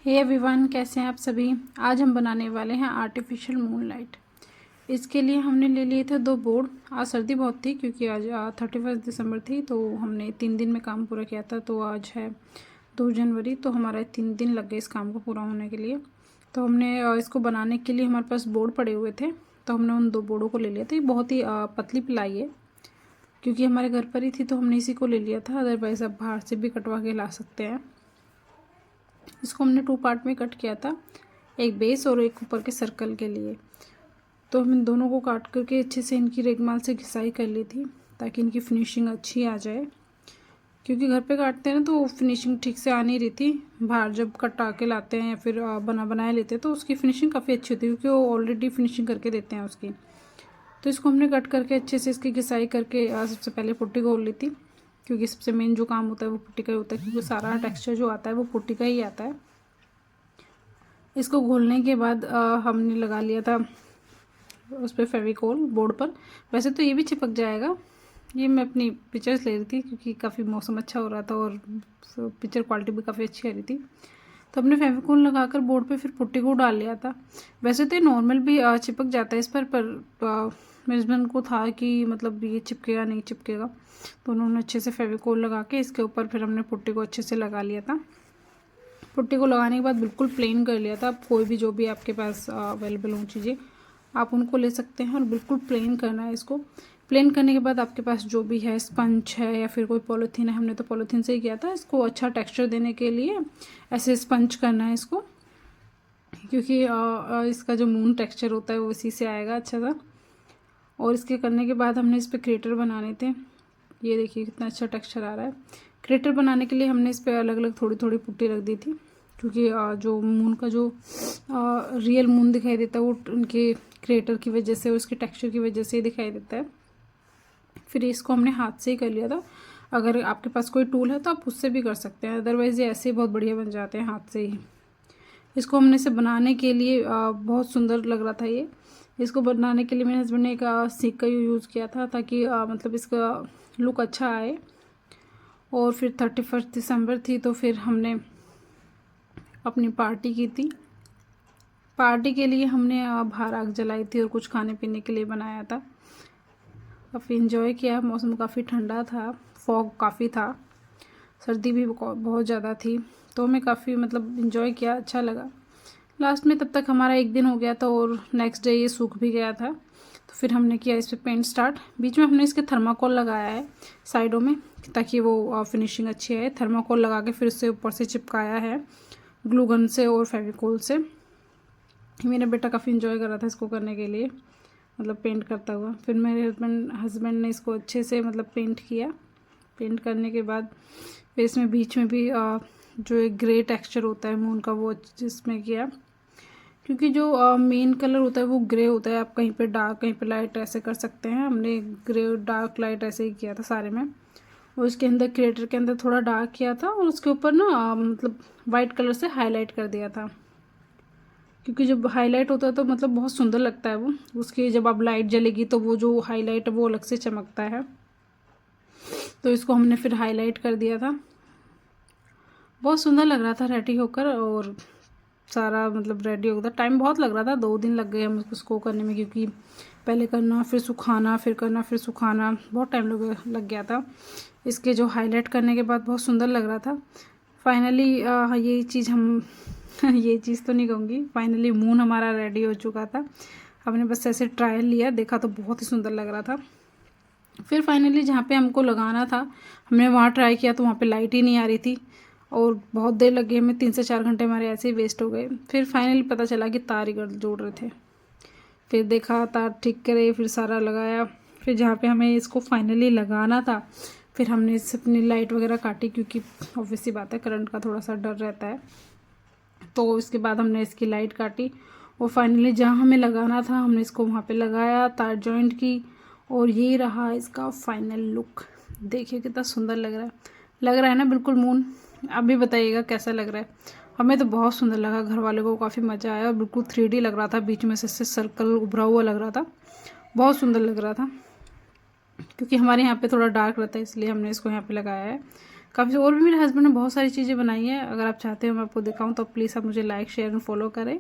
Hey everyone, कैसे हैं आप सभी। आज हम बनाने वाले हैं आर्टिफिशियल मूनलाइट। इसके लिए हमने ले लिए थे 2 बोर्ड। आज सर्दी बहुत थी क्योंकि आज 31 दिसंबर थी, तो हमने 3 दिन में काम पूरा किया था। तो आज है 2 जनवरी, तो हमारा 3 दिन लग गए इस काम को पूरा होने के लिए। तो हमने इसको बनाने के लिए हमारे पास बोर्ड पड़े हुए थे, तो हमने उन 2 बोर्डों को ले लिया था। ये बहुत ही पतली पिलाई है क्योंकि हमारे घर पर ही थी, तो हमने इसी को ले लिया था। अदरवाइज़ आप बाहर से भी कटवा के ला सकते हैं। इसको हमने 2 पार्ट में कट किया था, एक बेस और एक ऊपर के सर्कल के लिए। तो हम इन दोनों को काट करके अच्छे से इनकी रेगमाल से घिसाई कर ली थी ताकि इनकी फिनिशिंग अच्छी आ जाए। क्योंकि घर पे काटते हैं ना तो फिनिशिंग ठीक से आ नहीं रही थी। बाहर जब कटा के लाते हैं या फिर बनाए लेते हैं तो उसकी फिनिशिंग काफ़ी अच्छी होती है क्योंकि वो ऑलरेडी फिनिशिंग करके देते हैं उसकी। तो इसको हमने कट करके अच्छे से इसकी घिसाई करके सबसे पहले पुट्टी घोल ली थी, क्योंकि सबसे मेन जो काम होता है वो पुट्टी का ही होता है, क्योंकि सारा टेक्सचर जो आता है वो पुट्टी का ही आता है। इसको घोलने के बाद हमने लगा लिया था उस पर फेविकोल बोर्ड पर। वैसे तो ये भी चिपक जाएगा। ये मैं अपनी पिक्चर्स ले रही थी क्योंकि काफ़ी मौसम अच्छा हो रहा था और पिक्चर क्वालिटी भी काफ़ी अच्छी आ रही थी। तो हमने फेविकोल लगाकर बोर्ड पे फिर पुट्टी को डाल लिया था। वैसे तो ये नॉर्मल भी चिपक जाता है इस पर मेरे हस्बैंड को था कि मतलब ये चिपकेगा नहीं चिपकेगा, तो उन्होंने अच्छे से फेविकोल लगा के इसके ऊपर फिर हमने पुट्टी को अच्छे से लगा लिया था। पुट्टी को लगाने के बाद बिल्कुल प्लेन कर लिया था। आप कोई भी जो भी आपके पास अवेलेबल हो चीज़ें आप उनको ले सकते हैं और बिल्कुल प्लेन करना है इसको। प्लेन करने के बाद आपके पास जो भी है, स्पंज है या फिर कोई पॉलीथीन है, हमने तो पॉलीथीन से ही किया था। इसको अच्छा टेक्सचर देने के लिए ऐसे स्पंज करना है इसको, क्योंकि इसका जो मून टेक्सचर होता है वो इसी से आएगा अच्छा सा। और इसके करने के बाद हमने इस पर क्रेटर बनाने थे। ये देखिए कितना अच्छा टेक्सचर आ रहा है। क्रेटर बनाने के लिए हमने इस पर अलग अलग थोड़ी थोड़ी पुट्टी रख दी थी, क्योंकि जो मून का जो रियल मून दिखाई देता है वो उनके क्रेटर की वजह से, उसके टेक्सचर की वजह से ही दिखाई देता है। फिर इसको हमने हाथ से ही कर लिया था। अगर आपके पास कोई टूल है तो आप उससे भी कर सकते हैं, अदरवाइज़ ये ऐसे ही बहुत बढ़िया बन जाते हैं हाथ से ही। इसको हमने इसे बनाने के लिए बहुत सुंदर लग रहा था ये। इसको बनाने के लिए मेरे हस्बैंड ने एक सीख का यूज़ किया था ताकि मतलब इसका लुक अच्छा आए। और फिर 31 दिसंबर थी तो फिर हमने अपनी पार्टी की थी। पार्टी के लिए हमने बाहर आग जलाई थी और कुछ खाने पीने के लिए बनाया था। काफ़ी इन्जॉय किया। मौसम काफ़ी ठंडा था, फॉग काफ़ी था, सर्दी भी बहुत ज़्यादा थी, तो हमें काफ़ी मतलब इन्जॉय किया, अच्छा लगा। लास्ट में तब तक हमारा 1 दिन हो गया था और नेक्स्ट डे ये सूख भी गया था। तो फिर हमने किया इस पर पेंट स्टार्ट। बीच में हमने इसके थर्माकोल लगाया है साइडों में ताकि वो फिनिशिंग अच्छी आए। थर्माकोल लगा के फिर उससे ऊपर से चिपकाया है ग्लू गन से और फेविकोल से। मेरा बेटा काफ़ी इन्जॉय कर रहा था इसको करने के लिए, मतलब पेंट करता हुआ। फिर मेरे हस्बैंड ने इसको अच्छे से मतलब पेंट किया। पेंट करने के बाद फिर इसमें बीच में भी जो एक ग्रे टेक्सचर होता है मून का वो इसमें किया, क्योंकि जो मेन कलर होता है वो ग्रे होता है। आप कहीं पे डार्क कहीं पे लाइट ऐसे कर सकते हैं। हमने ग्रे डार्क लाइट ऐसे ही किया था सारे में, और उसके अंदर क्रिएटर के अंदर थोड़ा डार्क किया था और उसके ऊपर ना मतलब वाइट कलर से हाईलाइट कर दिया था, क्योंकि जब हाईलाइट होता है तो मतलब बहुत सुंदर लगता है वो। उसकी जब आप लाइट जलेगी तो वो जो हाईलाइट है वो अलग से चमकता है। तो इसको हमने फिर हाईलाइट कर दिया था। बहुत सुंदर लग रहा था रेडी होकर, और सारा मतलब रेडी हो गया। टाइम बहुत लग रहा था, 2 दिन लग गए हम उसको करने में, क्योंकि पहले करना फिर सुखाना फिर करना फिर सुखाना, बहुत टाइम लग गया था। इसके जो हाईलाइट करने के बाद बहुत सुंदर लग रहा था। फाइनली ये चीज़ हम ये चीज़ तो नहीं कहूँगी, फाइनली मून हमारा रेडी हो चुका था। हमने बस ऐसे ट्रायल लिया, देखा तो बहुत ही सुंदर लग रहा था। फिर फाइनली जहाँ पे हमको लगाना था हमने वहाँ ट्राई किया तो वहाँ पे लाइट ही नहीं आ रही थी और बहुत देर लग गई हमें। 3 से 4 घंटे हमारे ऐसे ही वेस्ट हो गए। फिर फाइनली पता चला कि तार ही जोड़ रहे थे। फिर देखा, तार ठीक करे, फिर सारा लगाया। फिर जहाँ पे हमें इसको फाइनली लगाना था फिर हमने इससे अपनी लाइट वगैरह काटी, क्योंकि ऑब्वियसली बात है करंट का थोड़ा सा डर रहता है। तो इसके बाद हमने इसकी लाइट काटी और फाइनली जहाँ हमें लगाना था हमने इसको वहाँ पे लगाया, तार जॉइंट की, और ये रहा इसका फाइनल लुक। देखिए कितना सुंदर लग रहा है ना, बिल्कुल मून। आप भी बताइएगा कैसा लग रहा है। हमें तो बहुत सुंदर लगा, घर वालों को काफ़ी मज़ा आया, और बिल्कुल 3D लग रहा था, बीच में से सर्कल उभरा हुआ लग रहा था, बहुत सुंदर लग रहा था। क्योंकि हमारे यहाँ पे थोड़ा डार्क रहता है इसलिए हमने इसको यहाँ पे लगाया है। काफ़ी और भी मेरे हस्बैंड ने बहुत सारी चीज़ें बनाई हैं। अगर आप चाहते हो मैं आपको दिखाऊं तो प्लीज़ आप मुझे लाइक शेयर एंड फॉलो करें।